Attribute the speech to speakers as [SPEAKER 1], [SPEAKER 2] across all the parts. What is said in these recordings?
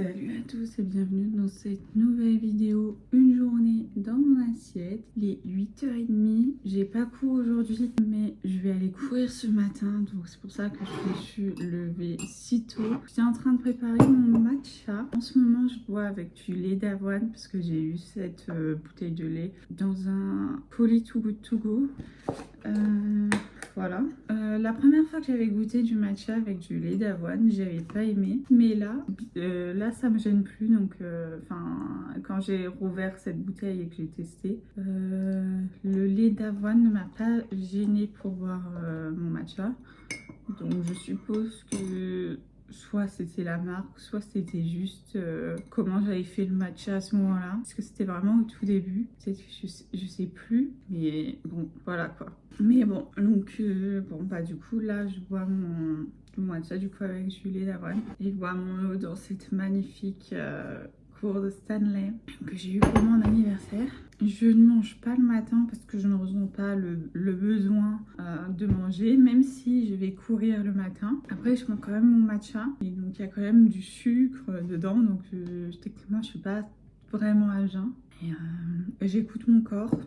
[SPEAKER 1] Salut à tous et bienvenue dans cette nouvelle vidéo. Une journée dans mon assiette. Il est 8h30. J'ai pas cours aujourd'hui, mais je vais aller courir ce matin. Donc c'est pour ça que je me suis levée si tôt. J'étais en train de préparer mon matcha. En ce moment, je bois avec du lait d'avoine parce que j'ai eu cette bouteille de lait dans un colis Too Good To Go. Voilà. La première fois que j'avais goûté du matcha avec du lait d'avoine, j'avais pas aimé. Mais là ça me gêne plus. Donc, quand j'ai rouvert cette bouteille et que j'ai testé, le lait d'avoine ne m'a pas gêné pour boire mon matcha. Donc, je suppose que soit c'était la marque, soit c'était juste comment j'avais fait le matcha à ce moment-là. Parce que c'était vraiment au tout début. Peut-être que je sais plus. Mais bon, voilà quoi. Mais bon, donc du coup là je bois mon matcha du coup avec du lait d'avoine. Et je bois mon eau dans cette magnifique cour de Stanley que j'ai eu pour mon anniversaire. Je ne mange pas le matin parce que je ne ressens pas le besoin de manger, même si je vais courir le matin. Après, je prends quand même mon matcha et donc il y a quand même du sucre dedans, donc techniquement je suis pas vraiment à jeun. Et j'écoute mon corps.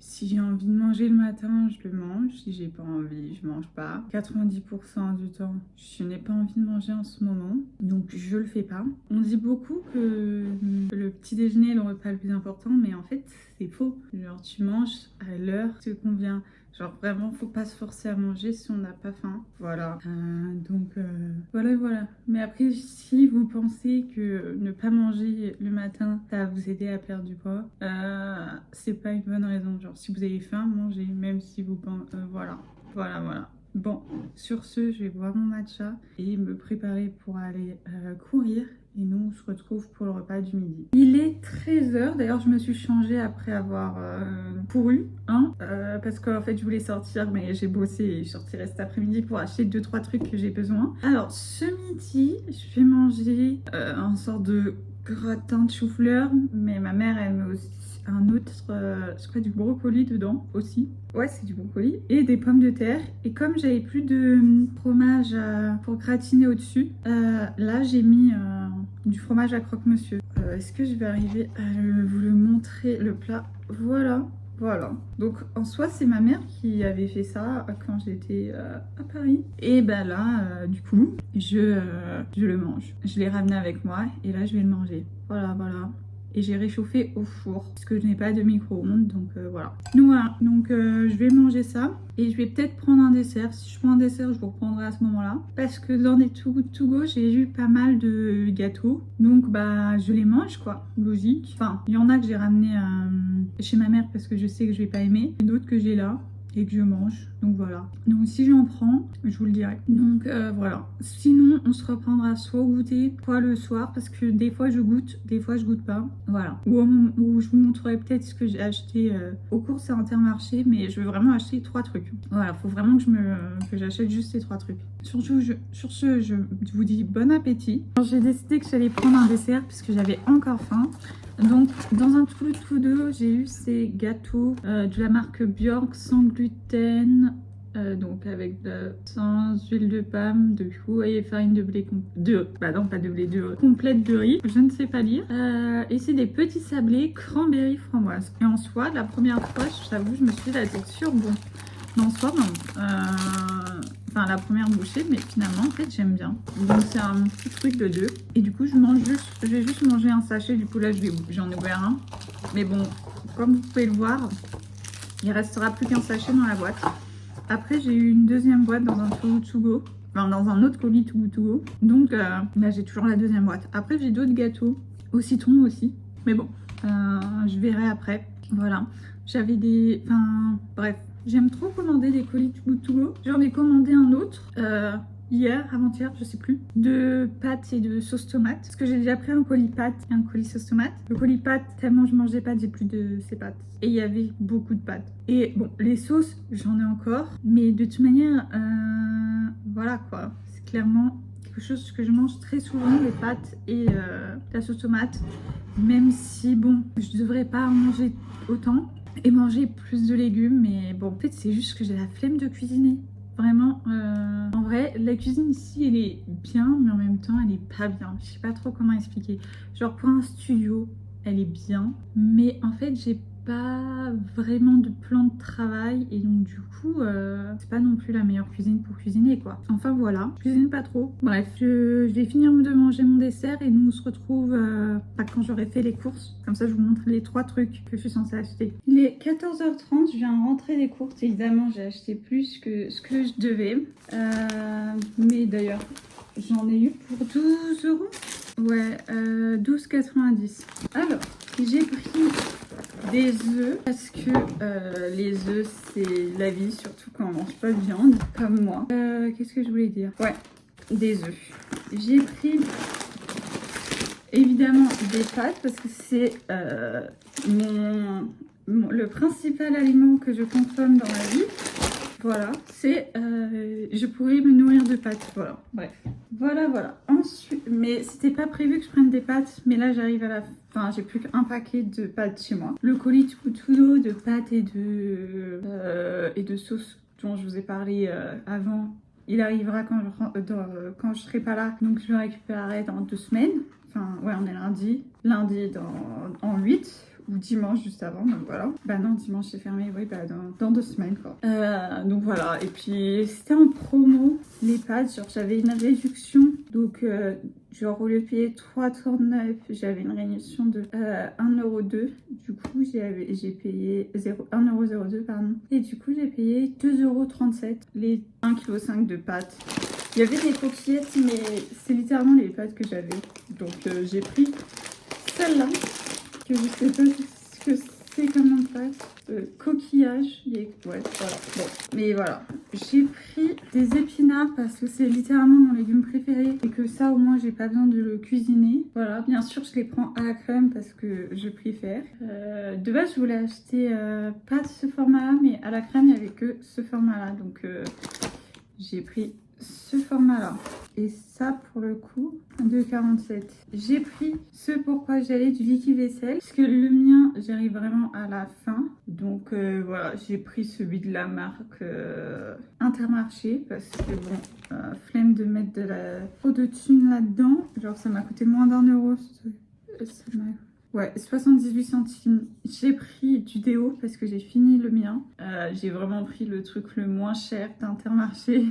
[SPEAKER 1] Si j'ai envie de manger le matin, je le mange. Si j'ai pas envie, je mange pas. 90% du temps, je n'ai pas envie de manger en ce moment, donc je le fais pas. On dit beaucoup que le petit déjeuner est le repas le plus important, mais en fait, c'est faux. Genre, tu manges à l'heure qui te convient. Genre vraiment, faut pas se forcer à manger si on n'a pas faim. Voilà. Voilà. Mais après, si vous pensez que ne pas manger le matin, ça va vous aider à perdre du poids, c'est pas une bonne raison. Genre, si vous avez faim, mangez, même si vous pensez... Voilà. Bon, sur ce, je vais boire mon matcha et me préparer pour aller courir. Et nous, on se retrouve pour le repas du midi. Il est 13h. D'ailleurs, je me suis changée après avoir couru. Parce qu'en fait, je voulais sortir, mais j'ai bossé et je sortirai cet après-midi pour acheter 2-3 trucs que j'ai besoin. Alors, ce midi, je vais manger une sorte de gratin de chou-fleur. Mais ma mère, elle met aussi un autre, je crois du brocoli dedans aussi. Ouais, c'est du brocoli et des pommes de terre. Et comme j'avais plus de fromage pour gratiner au-dessus, là j'ai mis du fromage à croque-monsieur. Est-ce que je vais arriver à vous le montrer, le plat? Voilà. Donc en soi c'est ma mère qui avait fait ça quand j'étais à Paris. Et ben là du coup je le mange. Je l'ai ramené avec moi et là je vais le manger. Voilà. Et j'ai réchauffé au four parce que je n'ai pas de micro-ondes, donc voilà. Donc je vais manger ça et je vais peut-être prendre un dessert. Si je prends un dessert, je vous reprendrai à ce moment-là parce que dans des Too Good To Go, j'ai eu pas mal de gâteaux, donc bah je les mange quoi, logique. Enfin, il y en a que j'ai ramené chez ma mère parce que je sais que je vais pas aimer, et d'autres que j'ai là et que je mange, donc voilà. Donc si j'en prends, je vous le dirai. Donc voilà. Sinon on se reprendra soit au goûter, soit le soir, parce que des fois je goûte, des fois je goûte pas. Voilà. Ou je vous montrerai peut-être ce que j'ai acheté aux courses et Intermarché, mais je veux vraiment acheter 3 trucs. Voilà, faut vraiment que j'achète juste ces 3 trucs. Sur ce, je vous dis bon appétit. J'ai décidé que j'allais prendre un dessert puisque j'avais encore faim. Donc dans un Too Good To Go, j'ai eu ces gâteaux de la marque Bjork sans gluten, donc sans huile de palme, de chou et farine de blé complète de riz, je ne sais pas lire. Et c'est des petits sablés cranberry framboise. Et en soi, la première fois, j'avoue, je me suis dit la texture, bon, en soi, non. Enfin, la première bouchée, mais finalement, en fait, j'aime bien. Donc, c'est un petit truc de 2. Et du coup, je vais juste manger un sachet. Du coup, là, j'en ai ouvert un. Mais bon, comme vous pouvez le voir, il restera plus qu'un sachet dans la boîte. Après, j'ai eu une deuxième boîte dans un Too Good To Go. Enfin, dans un autre colis Too Good To Go. Donc, là, j'ai toujours la deuxième boîte. Après, j'ai d'autres gâteaux au citron aussi. Mais bon, je verrai après. Voilà. J'avais des... Enfin, bref. J'aime trop commander des colis Too Good To Go. J'en ai commandé un autre hier, avant-hier, je sais plus, de pâtes et de sauce tomate. Parce que j'ai déjà pris un colis pâtes et un colis sauce tomate. Le colis pâtes, tellement je mange des pâtes, j'ai plus de ces pâtes. Et il y avait beaucoup de pâtes. Et bon, les sauces, j'en ai encore. Mais de toute manière, voilà quoi. C'est clairement quelque chose que je mange très souvent, les pâtes et la sauce tomate. Même si, bon, je devrais pas en manger autant. Et manger plus de légumes, mais bon, en fait, c'est juste que j'ai la flemme de cuisiner. Vraiment, en vrai, la cuisine ici, elle est bien, mais en même temps, elle est pas bien. Je sais pas trop comment expliquer. Genre pour un studio, elle est bien, mais en fait, j'ai pas vraiment de plan de travail et donc du coup c'est pas non plus la meilleure cuisine pour cuisiner quoi. Enfin voilà, je cuisine pas trop. Bref, je vais finir de manger mon dessert et nous on se retrouve quand j'aurai fait les courses. Comme ça je vous montre les 3 trucs que je suis censée acheter. Il est 14h30, je viens rentrer des courses. Évidemment j'ai acheté plus que ce que je devais. Mais d'ailleurs j'en ai eu pour 12 euros. Ouais, 12,90. Alors, j'ai pris des œufs parce que les œufs c'est la vie, surtout quand on mange pas de viande comme moi. Qu'est-ce que je voulais dire? Ouais, des œufs. J'ai pris évidemment des pâtes parce que c'est le principal aliment que je consomme dans la vie. Voilà, c'est je pourrais me nourrir de pâtes. Voilà, bref. Voilà. Ensuite, mais c'était pas prévu que je prenne des pâtes, mais là j'arrive à la fin, j'ai plus qu'un paquet de pâtes chez moi. Le colis tout de pâtes et de sauce dont je vous ai parlé avant, il arrivera quand je serai pas là, donc je le récupérerai dans 2 semaines. Enfin, ouais, on est lundi en 8 ou dimanche juste avant, donc voilà. Bah non, dimanche c'est fermé, oui, bah dans 2 semaines quoi. Donc voilà, et puis c'était en promo, les pâtes, genre j'avais une réduction, donc genre au lieu de payer 3,39, j'avais une réduction de 1,02€. Du coup j'ai payé 1,02€, pardon. Et du coup j'ai payé 2,37€ les 1,5 kg de pâtes. Il y avait des coquillettes, mais c'est littéralement les pâtes que j'avais. Donc j'ai pris celle-là, que je sais pas ce que c'est comme un pâte. Coquillage. Ouais, voilà. Bon, mais voilà. J'ai pris des épinards parce que c'est littéralement mon légume préféré et que ça, au moins, j'ai pas besoin de le cuisiner. Voilà, bien sûr, je les prends à la crème parce que je préfère. De base, je voulais acheter pas de ce format-là, mais à la crème, il n'y avait que ce format-là. Donc, j'ai pris ce format-là. Et ça, pour le coup, 2,47. J'ai pris ce pourquoi j'allais du liquide vaisselle. Parce que le mien, j'arrive vraiment à la fin. Donc voilà, j'ai pris celui de la marque Intermarché. Parce que bon, flemme de mettre trop de thunes là-dedans. Genre ça m'a coûté moins d'1€. Ouais, 78 centimes. J'ai pris du déo parce que j'ai fini le mien. J'ai vraiment pris le truc le moins cher d'Intermarché.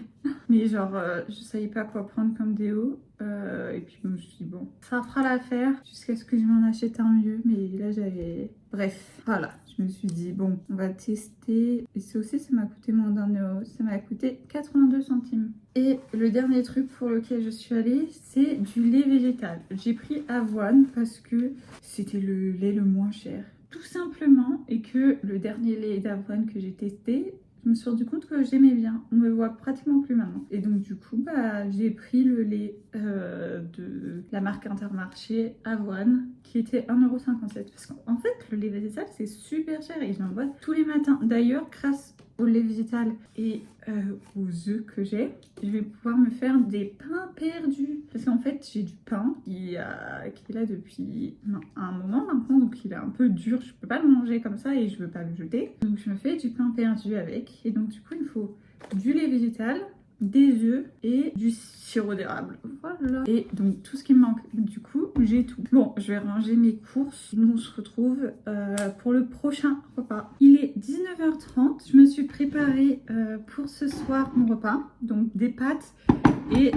[SPEAKER 1] Mais genre, je savais pas quoi prendre comme déo. Et puis je me suis dit, bon, ça fera l'affaire jusqu'à ce que je m'en achète un mieux. Mais là, j'avais... Bref, voilà. Je me suis dit, bon, on va tester. Et ça aussi, ça m'a coûté moins d'1€. Ça m'a coûté 82 centimes. Et le dernier truc pour lequel je suis allée, c'est du lait végétal. J'ai pris Avoine parce que c'était le lait le moins cher. Tout simplement, et que le dernier lait d'avoine que j'ai testé, je me suis rendu compte que j'aimais bien. On me voit pratiquement plus maintenant. Et donc du coup, bah, j'ai pris le lait de la marque Intermarché Avoine qui était 1,57€. Parce qu'en fait, le lait végétal, c'est super cher et je m'en bois tous les matins. D'ailleurs, grâce au lait végétal et aux œufs que j'ai, je vais pouvoir me faire des pains perdus. Parce qu'en fait, j'ai du pain qui est là depuis un moment maintenant, donc il est un peu dur. Je peux pas le manger comme ça et je veux pas le jeter. Donc je me fais du pain perdu avec. Et donc du coup, il me faut du lait végétal, des œufs et du sirop d'érable. Voilà. Et donc tout ce qui me manque. Du coup, j'ai tout. Bon, je vais ranger mes courses. Nous, on se retrouve pour le prochain repas. Il est 19h30. Je me suis préparée pour ce soir mon repas. Donc des pâtes et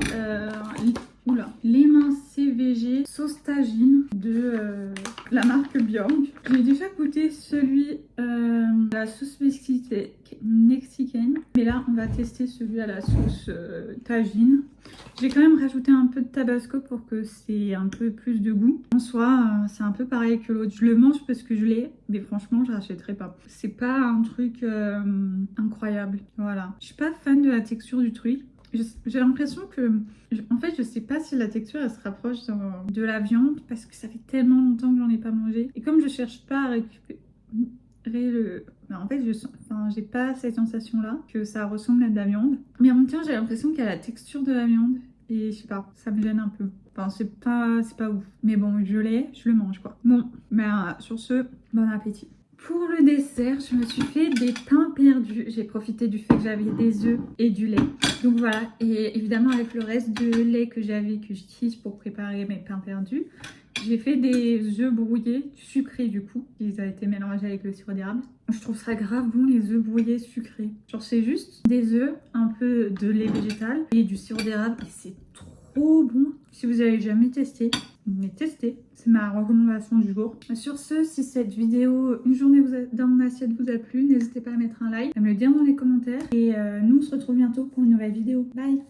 [SPEAKER 1] l'émincé végé sauce tagine de la marque Bjork. J'ai déjà goûté celui la sauce mexicaine, mais là on va tester celui à la sauce tagine. J'ai quand même rajouté un peu de tabasco pour que c'est un peu plus de goût. En soi, c'est un peu pareil que l'autre. Je le mange parce que je l'ai, mais franchement, je rachèterai pas. C'est pas un truc incroyable. Voilà. Je suis pas fan de la texture du truc. J'ai l'impression que... En fait, je sais pas si la texture, elle se rapproche de la viande parce que ça fait tellement longtemps que j'en ai pas mangé. Et comme je cherche pas à récupérer le... En fait, j'ai pas cette sensation-là que ça ressemble à de la viande. Mais en même temps, j'ai l'impression qu'il y a la texture de la viande. Et je sais pas, ça me gêne un peu. Enfin, c'est pas ouf. Mais bon, je le mange, quoi. Bon, mais sur ce, bon appétit. Pour le dessert, je me suis fait des pains perdus. J'ai profité du fait que j'avais des œufs et du lait. Donc voilà, et évidemment avec le reste de lait que j'avais, que j'utilise pour préparer mes pains perdus, j'ai fait des œufs brouillés, sucrés du coup. Ils ont été mélangés avec le sirop d'érable. Je trouve ça grave bon, les œufs brouillés sucrés. Genre c'est juste des œufs, un peu de lait végétal et du sirop d'érable. Et c'est trop bon. Si vous avez jamais testé, mais testez. C'est ma recommandation du jour. Sur ce, si cette vidéo Une journée dans mon assiette vous a plu, n'hésitez pas à mettre un like, à me le dire dans les commentaires. Et nous, on se retrouve bientôt pour une nouvelle vidéo. Bye!